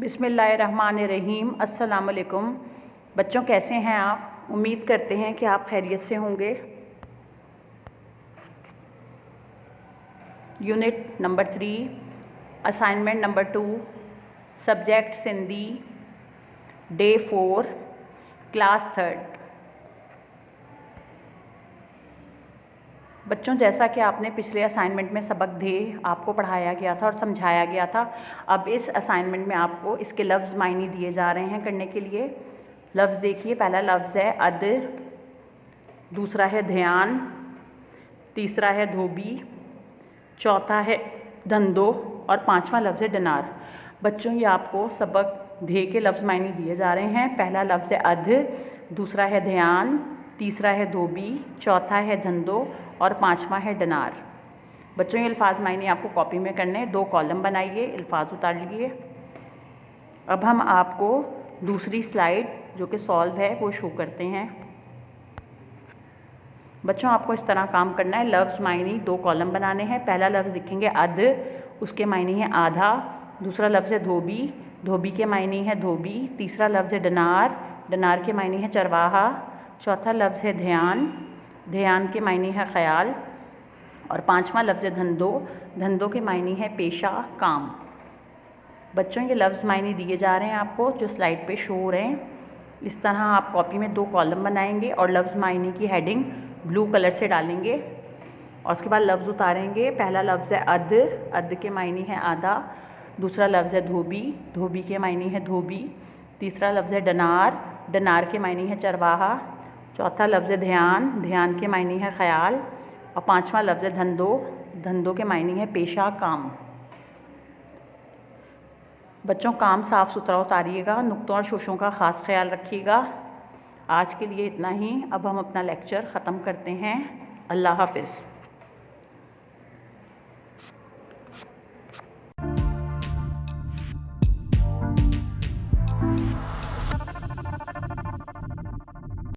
बिस्मिल्लाहिर्रहमानिर्रहीम। अस्सलाम वालेकुम बच्चों, कैसे हैं आप? उम्मीद करते हैं कि आप खैरियत से होंगे। Unit number 3, assignment number 2, subject Sindhi, day 4, class 3। बच्चों, जैसा कि आपने पिछले असाइनमेंट में सबक दिए, आपको पढ़ाया गया था और समझाया गया था। अब इस असाइनमेंट में आपको इसके लफ्ज़ मायने दिए जा रहे हैं करने के लिए। लफ्ज़ देखिए, पहला लफ्ज़ है अद, दूसरा है ध्यान, तीसरा है धोबी, चौथा है धंधो और पांचवा लफ्ज़ है डिनार। बच्चों, ये आपको सबक दे के लफ्ज़ मायने दिए जा रहे हैं। पहला लफ्ज़ है अध, दूसरा है ध्यान, तीसरा है धोबी, चौथा है धंधो और पांचवा है डिनार। बच्चों, ये अल्फाज मायने आपको कॉपी में करने, 2 कॉलम बनाइए, अल्फाज उतार लीजिए। अब हम आपको दूसरी स्लाइड जो कि सॉल्व है वो शो करते हैं। बच्चों, आपको इस तरह काम करना है। लफ्ज़ मायने 2 कॉलम बनाने हैं। पहला लफ्ज़ लिखेंगे अध, उसके मायने हैं आधा। दूसरा लफ्ज़ है धोबी, धोबी के मायने है धोबी। तीसरा लफ्ज़ है डिनार, डिनार के मायने है चरवाहा। चौथा लफ्ज़ है ध्यान, ध्यान के मायने है ख्याल। और पांचवा लफ्ज़ है धंधो, धंधो के मायने है पेशा, काम। बच्चों, ये लफ्ज़ मायने दिए जा रहे हैं आपको जो स्लाइड पे शो हो रहे हैं। इस तरह आप कॉपी में 2 कॉलम बनाएंगे और लफ्ज़ मायने की हेडिंग ब्लू कलर से डालेंगे और उसके बाद लफ्ज़ उतारेंगे। पहला लफ्ज़ है अध, अध के मायने है आधा। दूसरा लफ्ज़ है धोबी, धोबी के मायने है धोबी। तीसरा लफ्ज़ है डिनार, डिनार के मायने है चरवाहा। चौथा लफ्ज़ है ध्यान, ध्यान के मायने है ख्याल। और पांचवा लफ्ज़ है धंधो, धंधो के मायने है पेशा, काम। बच्चों, काम साफ़ सुथरा उतारिएगा, नुक्तों और शोशों का ख़ास ख्याल रखिएगा। आज के लिए इतना ही। अब हम अपना लेक्चर ख़त्म करते हैं। अल्लाह हाफ़िज़।